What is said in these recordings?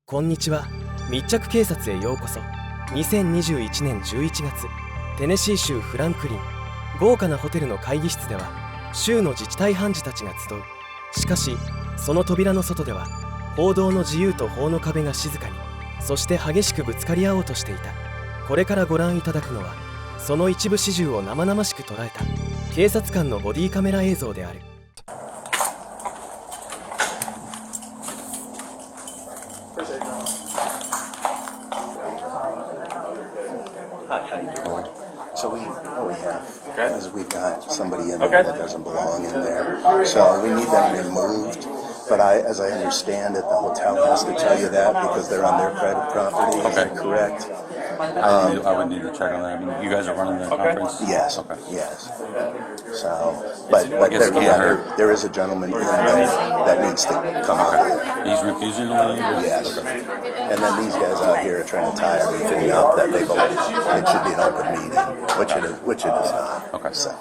こんにちは。密着警察へようこそ。2021年11月、テネシー州フランクリン、豪華なホテルの会議室では、州の自治体判事たちが集う。しかし、その扉の外では、報道の自由と法の壁が静かに、そして激しくぶつかり合おうとしていた。これからご覧いただくのは、その一部始終を生々しく捉えた、警察官のボディカメラ映像である。So we've got somebody in there that doesn't belong in there. So we need them removed. But as I understand it, the hotel has to tell you that because they're on their private property. Is that correct? I would need to check on that. I mean, you guys are running the conference? Yes. Okay. Yes. So, but there is a gentleman in there that needs to come out. He's refusing to leave? Yes. And then these guys out here are trying to tie everything up that they believe it should be an open meeting, which it is not. Okay. So.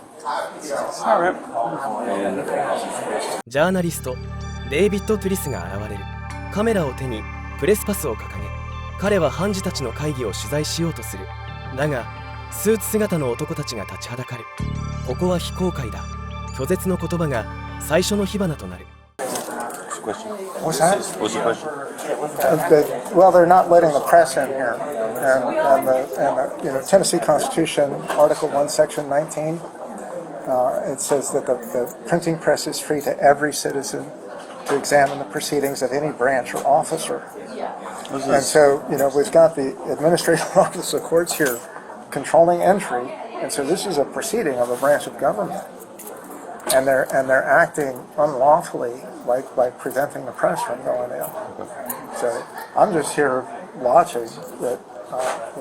All right. ジャーナリストデイビッド・トゥリスが現れる。カメラを手にプレスパスを掲げ、彼は判事たちの会議を取材しようとする。だがスーツ姿の男たちが立ちはだかる。ここは非公開だ。拒絶の言葉が最初の火花となる。 What's that? What's the question? Well, they're not letting the press in here, and the Tennessee Constitution, Article 1, Section 19, it says that the printing press is free to every citizen to examine the proceedings of any branch or officer. And so, we've got the administrative office of courts here controlling entry, and so this is a proceeding of a branch of government, and they're acting unlawfully by preventing the press from going in. So I'm just here watching that.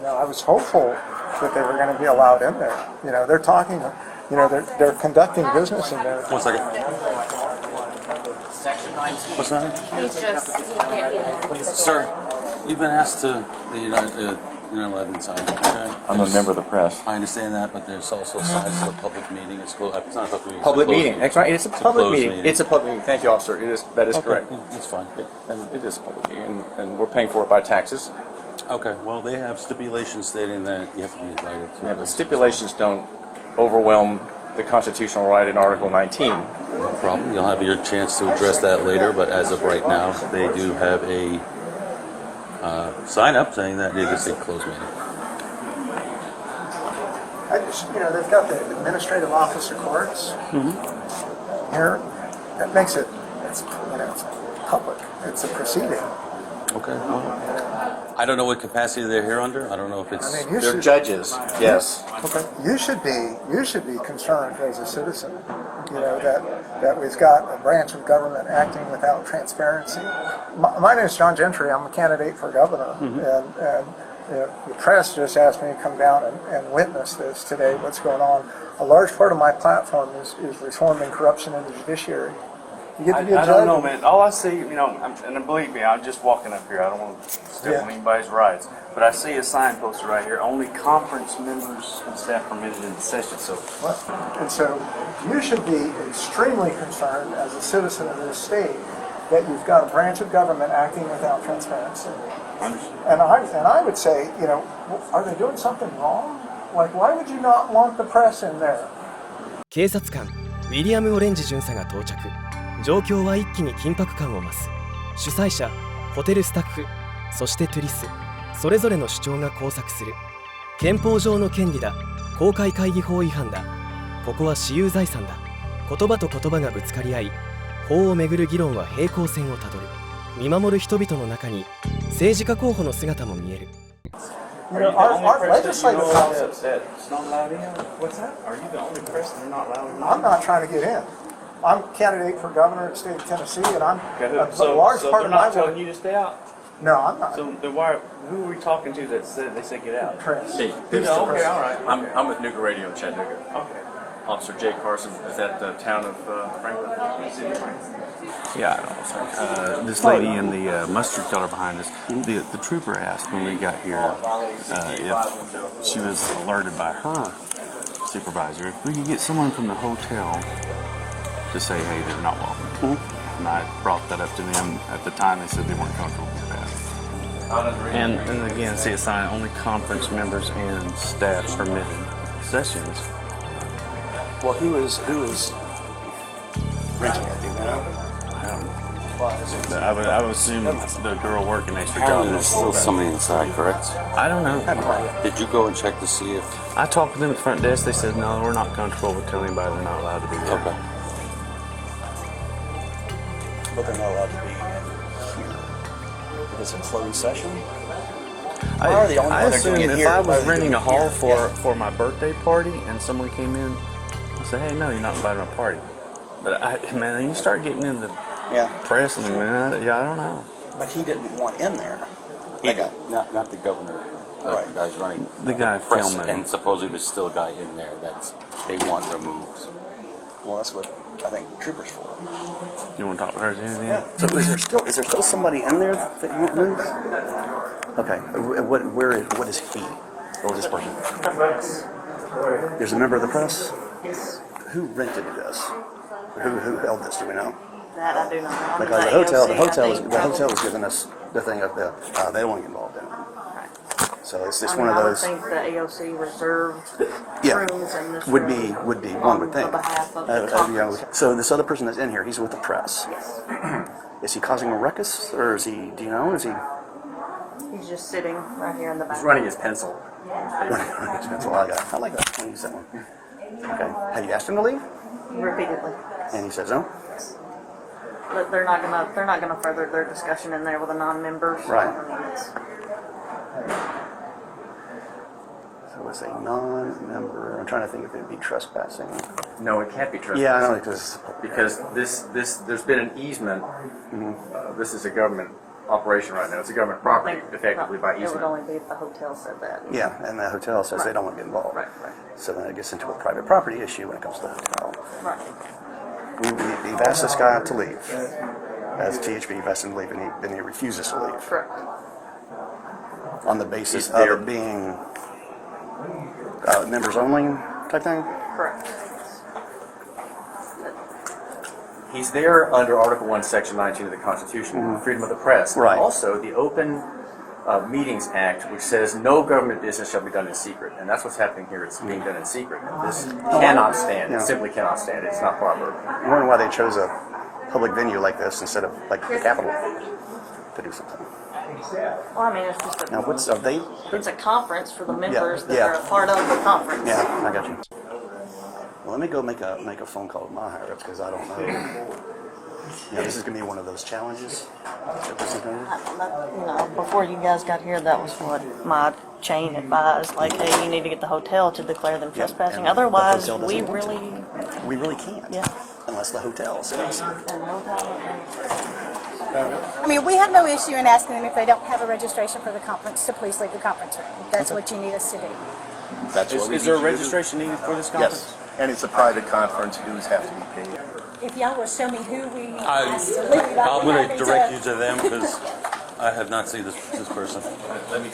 I was hopeful that they were going to be allowed in there. They're talking. They're conducting business in there. 1 second. What's that? He's just, Sir, you've been asked to, you're not allowed inside. Okay? I'm a member of the press. I understand that, but there's also sides to a public meeting. It's not a public meeting. Public It's a meeting. closed That's right. It's a public meeting. meeting. It's a public meeting. Thank you, officer. That is correct. That's fine. And it is a public meeting, and we're paying for it by taxes. Okay, well, they have stipulations stating that you have to be invited to. Yeah, but stipulations don't overwhelm the constitutional right in Article 19. No problem. You'll have your chance to address that later, but as of right now, they do have a sign up saying that it is a closed meeting. They've got the administrative office of courts here. That makes it's public. It's a proceeding. Okay. Well, I don't know what capacity they're here under. I don't know if it's. They're judges. Yes. Okay. You should be concerned as a citizen. That we've got a branch of government acting without transparency. My name is John Gentry. I'm a candidate for governor, and the press just asked me to come down and witness this today. What's going on? A large part of my platform is reforming corruption in the judiciary. You get to be a judge. I don't know, man. All I see, and believe me, I'm just walking up here. I don't want to step on anybody's rights. But I see a sign posted right here, only conference members and staff permitted in the session. And so you should be extremely concerned as a citizen of this state that you've got a branch of government acting without transparency. And I would say, are they doing something wrong? Like, why would you not want the press in there? 警察官ウィリアム・オレンジ巡査が到着。状況は一気に緊迫感を増す。主催者、ホテルスタッフ、そしてトゥリス、それぞれの主張が交錯する。憲法上の権利だ。公開会議法違反だ。ここは私有財産だ。言葉と言葉がぶつかり合い、法をめぐる議論は平行線をたどる。見守る人々の中に政治家候補の姿も見える。Our legislative It's not allowed in. What's that? Are you the only press that are not allowed in? I'm not trying to get in. I'm a candidate for governor of the state of Tennessee, and I'm a So large part they're of my not telling work. you to stay out. No, I'm not. So then who are we talking to that said they said get out? Press. Hey, Who's the Okay, press? all right. I'm with Nuga Radio in Chattanooga. Okay. Officer Jay Carson is at the town of Franklin. Yeah, this lady in the mustard color behind us, the trooper asked when we got here if she was alerted by her supervisor if we could get someone from the hotel to say, hey, they're not welcome. And I brought that up to them. At the time, they said they weren't comfortable with that. And again, see a sign, only conference members and staff permitted sessions. Well, who is renting it? Do you know? I would assume the girl working next to Apparently God. there's still somebody inside, correct? I don't know. Did you go and check to see if... I talked to them at the front desk. They said, no, we're not comfortable with telling anybody they're not allowed to be there. Okay. But they're not allowed to be in here. If it's a closed session? I assume if I was renting a hall for my birthday party and someone came in, I said, hey, no, you're not invited to my party. But, man, you start getting into Yeah. press and, man, I don't know. But he didn't want in there. Not the governor. Right. The guy's running The guy press, filming. and supposedly there's still a guy in there that they want removed. Well, that's what I think troopers for. You want to talk to her? Is there anything? So is there still somebody in there that you won't move? Okay. What is he? Or this person? There's a member of the press? Yes. Who rented this? Who held this? Do we know? That I do not know. Because the hotel was giving us the thing up there. They don't want to get involved in it. So it's just one of those. I think the AOC reserved Yeah, rooms in this would room be one would think. on behalf of the conference. So this other person that's in here, he's with the press. Yes. Is he causing a ruckus, or is he? Do you know? Is he? He's just sitting right here in the back. He's running his pencil. That's all I got. I like that. I use that one. Okay. Have you asked him to leave? Repeatedly. And he says no. But they're not gonna further their discussion in there with the non-members. Right. I mean, it's- So it's a non-member. I'm trying to think if it'd be trespassing. No, it can't be trespassing. Yeah, I know Because there's been an easement. This is a government operation right now. It's a government property, effectively by It would easement. only be if the hotel said that. Yeah, and the hotel says they don't want to get involved. Right, right. So then it gets into a private property issue when it comes to the hotel. Right. We've asked this guy to leave. As THB, we've asked him to leave, and he refuses to leave. Correct. On the basis He's of there. it being members only type thing? Correct. He's there under Article 1, Section 19 of the Constitution, freedom of the press. Right. And also the Open Meetings Act, which says no government business shall be done in secret. And that's what's happening here. It's being done in secret. And this cannot stand. Yeah. It simply cannot stand. It's not proper. I wonder why they chose a public venue like this instead of like the Capitol to do something. Well, I mean, it's just Now, are they? it's a conference for the members that yeah. are a part of the conference. Yeah, I got you. Well, let me go make a phone call to my higher ups because I don't know. This is gonna be one of those challenges. Before you guys got here, that was what my chain advised. Like, hey, you need to get the hotel to declare them trespassing. and the Otherwise, hotel we doesn't want really, We really can't. Yeah. Unless the hotel says. I mean, we have no issue in asking them if they don't have a registration for the conference to please leave the conference room. That's what you need us to do. That's what we Is there a need you to do. registration needed for this conference? Yes, and it's a private conference. Dues have to be paid. If y'all will show me who we asked to leave, I'm I'll be going happy to direct you to them because I have not seen this person. Let me.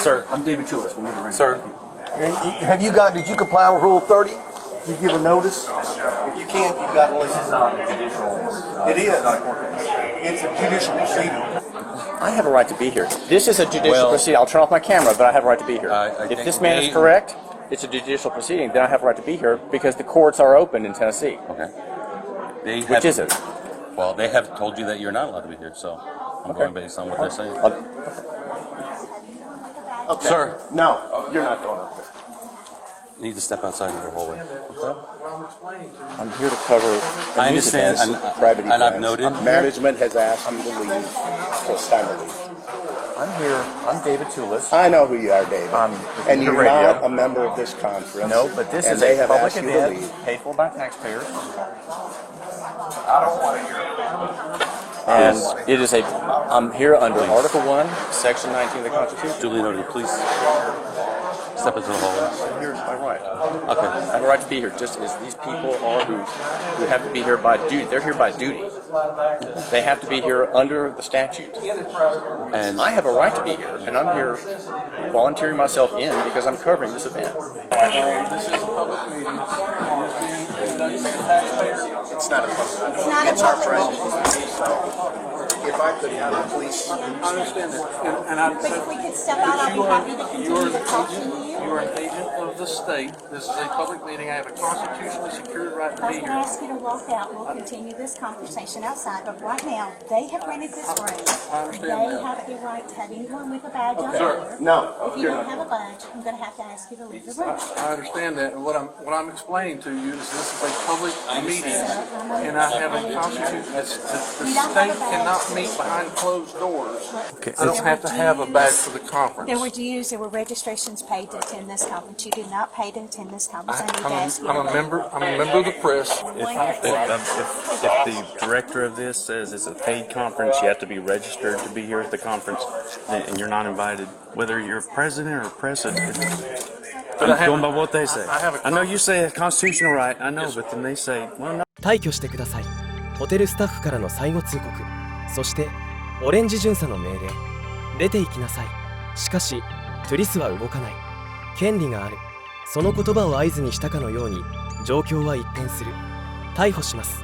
Sir, I'm David Chulis. Sir, Did you comply with Rule 30? You give a notice? If you can't, you've got to listen. It is. It's a judicial proceeding. I have a right to be here. This is a judicial Well- proceeding. I'll turn off my camera, but I have a right to be here. I If think this man they- is correct, it's a judicial proceeding, then I have a right to be here because the courts are open in Tennessee. okay. Which is it? Well, they have told you that you're not allowed to be here, so I'm going based on what they're saying. Okay. Sir, No, you're not going up there. you need to step outside of the hallway. I'm here to cover. I understand, Private and I've events. noted. Management has asked you to leave. So it's time to leave. I'm here. I'm David Chulis. I know who you are, David. And you're the radio. not a member of this conference. No, but this and is they a have public asked you to event leave. paid for by taxpayers. And it is I'm here under Article 1, Section 19 of the Constitution. Duly noted. Please step into the hallway. Here's my right. Okay. I have a right to be here, just as these people are who have to be here by duty. They're here by duty. They have to be here under the statute. And I have a right to be here, and I'm here volunteering myself in because I'm covering this event. It's not a public. It's our president. if I could have the police. I understand that. But if we could step out, I'll be happy to continue to talk to you. You are an agent of the state. This is a public meeting. I have a constitutionally secured right to I was be going to here. ask you to walk out. We'll continue this conversation outside, but right now, they have rented this room. I understand They that. have a right to have anyone with a badge on Sir, here. No, If you don't have a badge, I'm going to have to ask you to leave the room. I understand that, and what I'm explaining to you is this is a public meeting, and I have a constitution. The state cannot meet behind closed doors. I don't have to have a badge for the conference. There were dues, there were registrations paid to attend this conference. You did not pay to attend this conference. I need to ask you to I'm a leave. member of the press. If the director of this says it's a paid conference, you have to be registered to be here at the conference, and you're not invited, whether you're president or president. I'm going by what they say. I know you say a constitutional right, I know, but then they say, well, no. 退去してください。ホテルスタッフからの最後通告、そしてオレンジ巡査の命令、出て行きなさい。しかしトゥリスは動かない。権利がある。その言葉を合図にしたかのように状況は一変する。逮捕します。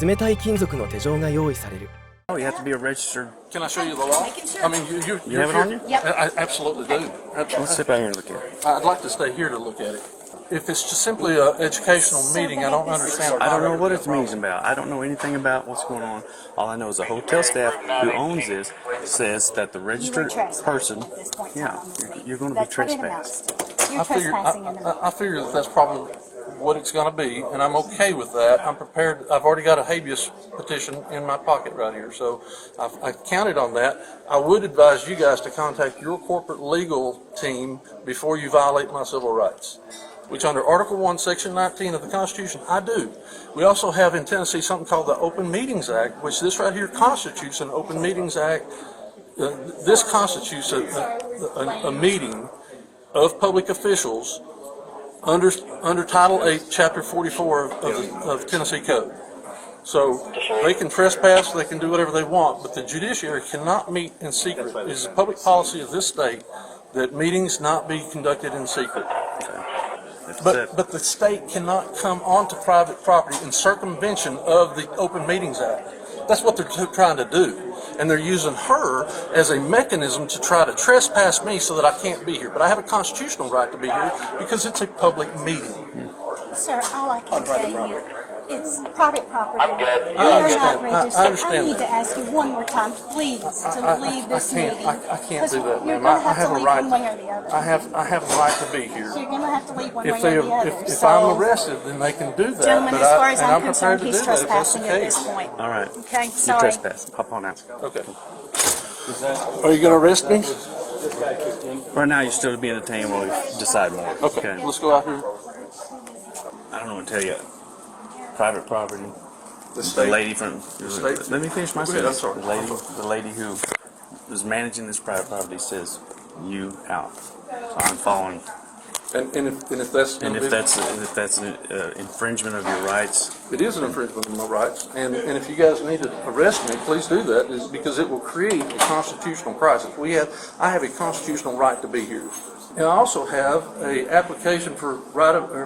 冷たい金属の手錠が用意される。 Oh, you have to be a registered. Can I show you the law? I mean, You have it on you? I absolutely do. Let's sit back here and look at it. I'd like to stay here to look at it. If it's just simply an educational meeting, I don't understand. I don't know what it means about. I don't know anything about what's going on. All I know is the hotel staff who owns this says that the registered person, yeah, you're going to be trespassed. You're trespassing in the room. I figure that that's probably what it's going to be, and I'm okay with that. I'm prepared. I've already got a habeas petition in my pocket right here, so I counted on that. I would advise you guys to contact your corporate legal team before you violate my civil rights, which under Article 1, Section 19 of the Constitution, I do. We also have in Tennessee something called the Open Meetings Act, which this right here constitutes an Open Meetings Act. This constitutes a meeting of public officials under Title 8, Chapter 44 of Tennessee Code. So they can trespass, they can do whatever they want, but the judiciary cannot meet in secret. It is a public policy of this state that meetings not be conducted in secret. But the state cannot come onto private property in circumvention of the Open Meetings Act. That's what they're trying to do. And they're using her as a mechanism to try to trespass me so that I can't be here. But I have a constitutional right to be here because it's a public meeting. Sir, all I can tell you, it's private property. We I are understand. not registered. I understand need that. to ask you one more time, please, to leave this meeting. I can't do that, You're ma'am. going to I have have to a leave right. one way or the other. I have a right to be here. So you're going to have to leave one way If or the other. if So, I'm arrested, then they can do that. gentlemen, but as far as and I'm prepared concerned, to he's do that if that's the trespassing at this case. point. All right. Okay, You're sorry. trespassing. Hop on out. Okay. Are you going to arrest me? Right now, you're still being detained while we decide more. Okay. Let's go out here. I don't know what to tell you. Private property. The The state. lady from. state? Let me finish my Go ahead, I'm sentence. sorry. The lady who is managing this private property says, "You out." So I'm following. And if that's And gonna if be- that's an infringement of your rights, it is an infringement of my rights, and if you guys need to arrest me, please do that, is because it will create a constitutional crisis. I have a constitutional right to be here, and I also have a application for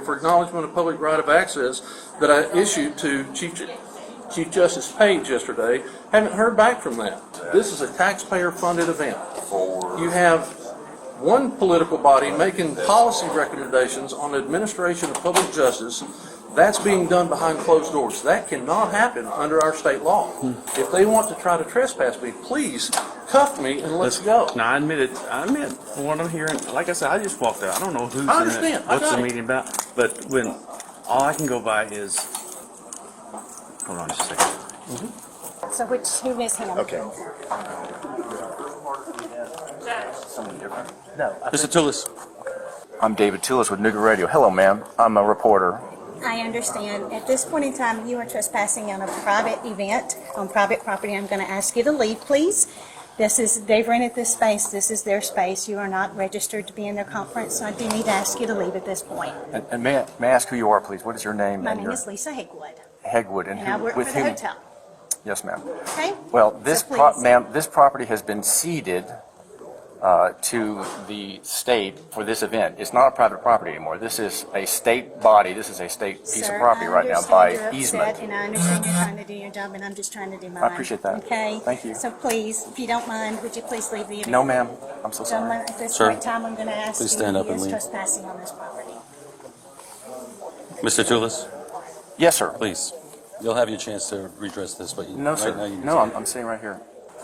for acknowledgement of public right of access that I issued to Chief Justice Page yesterday. Haven't heard back from that. This is a taxpayer-funded event. You have one political body making policy recommendations on the administration of public justice. That's being done behind closed doors. That cannot happen under our state law. If they want to try to trespass me, please cuff me and let's go. Now, I admit what I'm hearing. Like I said, I just walked out. I don't know who's I in understand. it, I what's got the it. meeting about. But when all I can go by is, hold on just a second. So who is him? Okay. Mr. Tullis. I'm David Tullis with Nougat Radio. Hello, ma'am. I'm a reporter. I understand. At this point in time, you are trespassing on a private event, on private property. I'm going to ask you to leave, please. They've rented this space. This is their space. You are not registered to be in their conference, so I do need to ask you to leave at this point. And may I ask who you are, please? What is your name? My and name your is Lisa Hegwood, Hegwood, and I work for with the whom? hotel. Yes, ma'am. Okay? Well, this So please. ma'am, this property has been ceded to the state for this event. It's not a private property anymore. This is a state body. This is a state piece Sir, of property I right now understand by you're upset, easement. and I understand you're trying to do your job, and I'm just trying to do mine. I appreciate that. Okay? Thank you. So please, if you don't mind, would you please leave the event? No, ma'am. I'm so sorry. Gentlemen, at this Sir, point in time, I'm going to ask please you stand up who and is leave. trespassing on this property. Mr. Toulis, Yes, sir. please. You'll have your chance to redress this, but No, right sir. now you No, I'm sitting right here.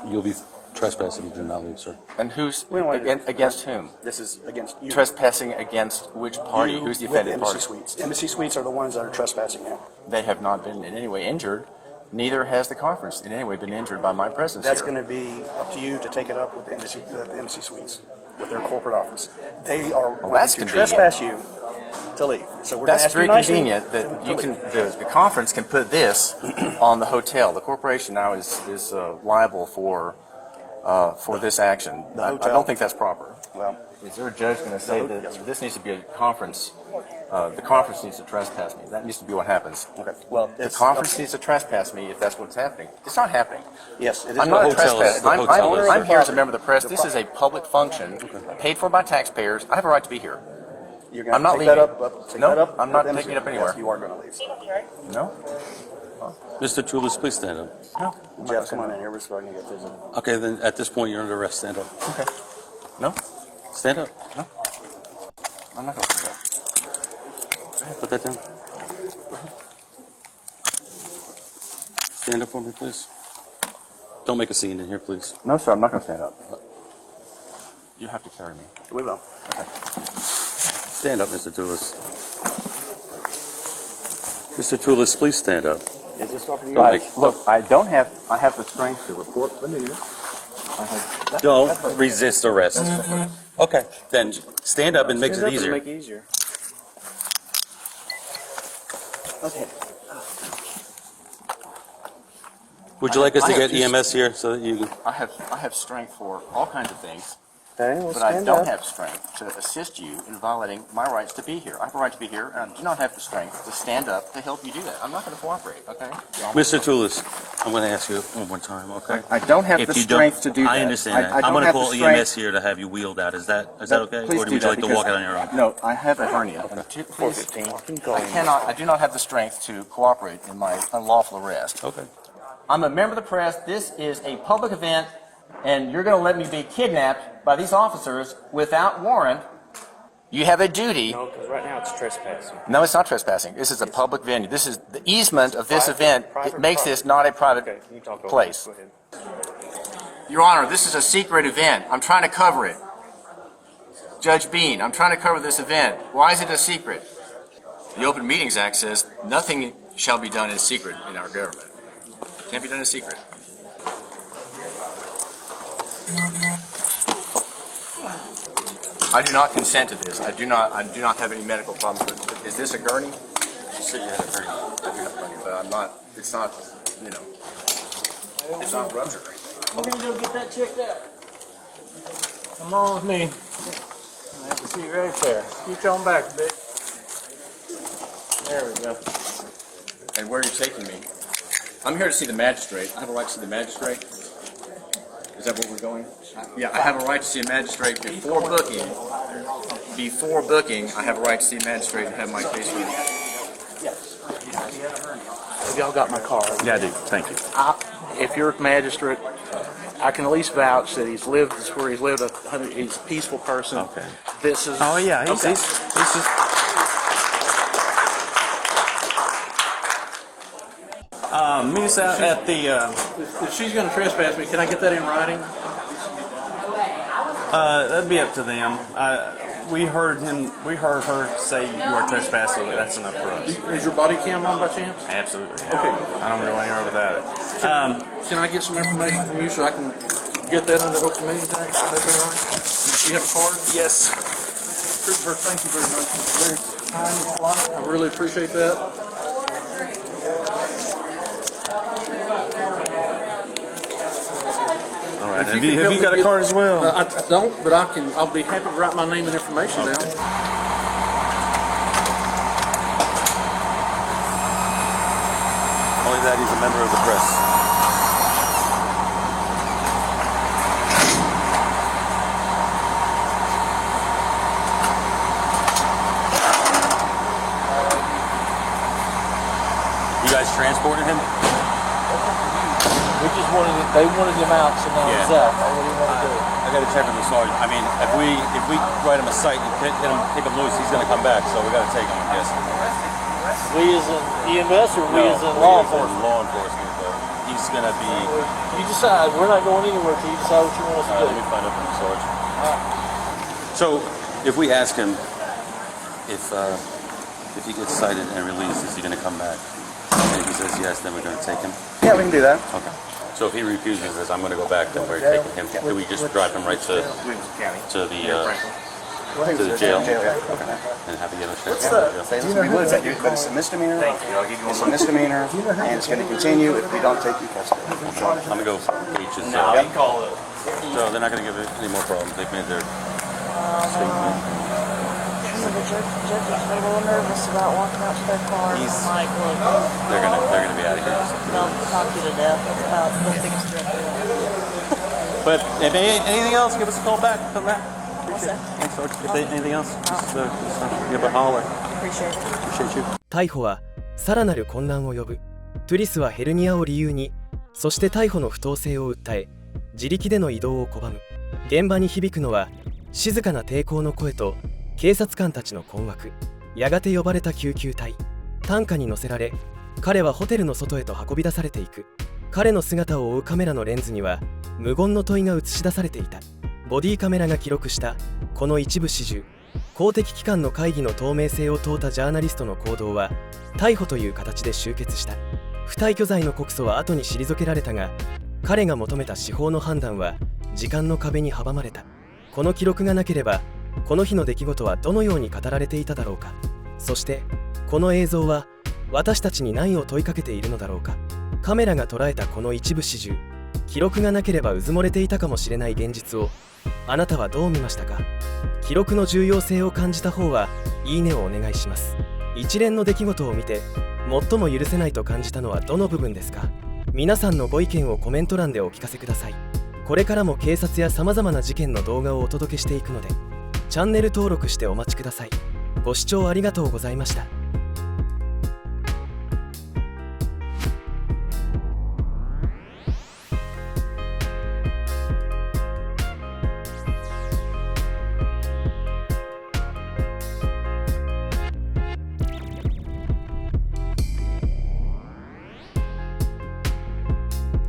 you'll be trespassing if you do not leave, sir. And who's We don't want to- against whom? This is against you. Trespassing against which party? You Who's the with offended Embassy party? Suites. Embassy Suites are the ones that are trespassing now. They have not been in any way injured. Neither has the conference in any way been injured by my presence That's here. going to be up to you to take it up with the Embassy Suites, with their corporate office. They are going that's to convenient. trespass you to leave. So we're going to That's ask very you nicely convenient that you can. The conference can put this on the hotel. The corporation now is liable for this action. I hotel- don't think that's proper. Well, Is there a judge going to say that this needs to be a conference? The conference needs to trespass me. That needs to be what happens. okay. Well, The it's conference needs to trespass me if that's what's happening. It's not happening. Yes, it is. I'm not a hotel is- trespasser. the hotel is- I'm here as a member of the press. This is a public function paid for by taxpayers. I have a right to be here. You're going I'm to not take that leaving. up. Take No, that up I'm not with taking it up Embassy. anywhere. Yes, you are going to leave. No? Mr. Toulis, please stand up. Jeff, come on in here. We're starting to get physical. Okay, then at this point you're under arrest. Stand up. Okay. No? Stand up. I'm not going to do that. Put that down. Stand up for me, please. Don't make a scene in here, please. No, sir, I'm not going to stand up. You have to carry me. We will. Stand up, Mr. Toulis. Mr. Toulis, please stand up. Is this up to you? Don't make- Look, I have the strength to report. Let me hear. Don't resist arrest. Okay, then stand up and makes it easier. Make it easier. Okay. Would you like us to I have get EMS here so that you can... I have strength for all kinds of things, Okay, we'll but I stand don't up. have strength to assist you in violating my rights to be here. I have a right to be here, and I do not have the strength to stand up to help you do that. I'm not going to cooperate, okay? Mr. Toulis, I'm going to ask you one more time, okay? I don't have If the you don't- strength to do that. I understand that. I I'm don't going to have call the strength- EMS here to have you wheeled out. Is that okay? Please Or do would you that like to because- walk out on your own? No, I have a hernia. Please, I do not have the strength to cooperate in my unlawful arrest. Okay. I'm a member of the press. This is a public event, and you're going to let me be kidnapped by these officers without warrant. You have a duty. No, because right now it's trespassing. No, it's not trespassing. This is a public venue. This is the easement of this event. It makes this not a private Okay, can you talk over place. Go ahead. Your Honor, this is a secret event. I'm trying to cover it. Judge Bean, I'm trying to cover this event. Why is it a secret? The Open Meetings Act says nothing shall be done in secret in our government. Can't be done in secret. I do not consent to this. I do not have any medical problems. But is this a gurney? You said you had a gurney. I do have a gurney, but I'm not. It's not. You know. It's not ruptured. We're gonna go get that checked out. Come on with me. I have the seat right there. Scoot on back a bit. There we go. And where are you taking me? I'm here to see the magistrate. I have a right to see the magistrate. Is that where we're going? Yeah, I have a right to see a magistrate before booking. Before booking, I have a right to see a magistrate and have my case ready. Have y'all got my card? Yeah, I do. Thank you. If you're a magistrate, I can at least vouch that he's lived where he's lived. He's a peaceful person. Okay. This is. Oh yeah, he's okay. he's just. Meet us out at the. If she's gonna trespass me, can I get that in writing? That'd be up to them. We heard her say you are trespassing. That's enough for us. Is your body cam on by chance? Absolutely. Okay. I don't go anywhere without it. Can I get some information from you so I can get that under open meeting act? Is that all right? You have a card? Yes. Trooper, thank you very much. Very kind and polite. I really appreciate that. All right. Have you got a card as well? I don't, but I'll be happy to write my name and information down. Only that he's a member of the press. escorting him? We just they wanted him out, so now he's out. What do you want to do? I got to check with the sergeant. I mean, if we write him a cite and take him loose, he's going to come back. So we got to take him, I guess. We as in EMS or we as in law enforcement? Law enforcement. He's going to be. You decide. We're not going anywhere till you decide what you want us to do. Let me find out from the sergeant. So if we ask him if he gets cited and released, is he going to come back? And if he says yes, then we're going to take him. Yeah, we can do that. Okay. So if he refuses this, I'm going to go back, then we're taking him. Do we just drive him right to the jail and have to get him straight to jail? But it's a misdemeanor. It's a misdemeanor, and it's going to continue if we don't take you custody. I'm going to go H is so they're not going to give it any more problems. They've made their statement. The judges are a little nervous about walking out to their car. I'm like, look, They're gonna be out of here. they'll talk you to death. That's about the biggest threat they have. But if anything else, give us a call back. Come back. What's that? Thanks, Sergeant. If anything else, just give a holler. Appreciate it. Appreciate you. 逮捕はさらなる混乱を呼ぶ。トゥリスはヘルニアを理由に、そして逮捕の不当性を訴え、自力での移動を拒む。現場に響くのは静かな抵抗の声と警察官たちの困惑。やがて呼ばれた救急隊。担架に乗せられ、彼はホテルの外へと運び出されていく。彼の姿を追うカメラのレンズには無言の問いが映し出されていた。ボディカメラが記録したこの一部始終。公的機関の会議の透明性を問うたジャーナリストの行動は逮捕という形で終結した。不退去罪の告訴は後に退けられたが、彼が求めた司法の判断は時間の壁に阻まれた。この記録がなければこの日の出来事はどのように語られていただろうか。そしてこの映像は私たちに何を問いかけているのだろうか。カメラが捉えたこの一部始終、記録がなければうずもれていたかもしれない現実をあなたはどう見ましたか。記録の重要性を感じた方はいいねをお願いします。一連の出来事を見て最も許せないと感じたのはどの部分ですか。皆さんのご意見をコメント欄でお聞かせください。これからも警察やさまざまな事件の動画をお届けしていくのでチャンネル登録してお待ちください。ご視聴ありがとうございました。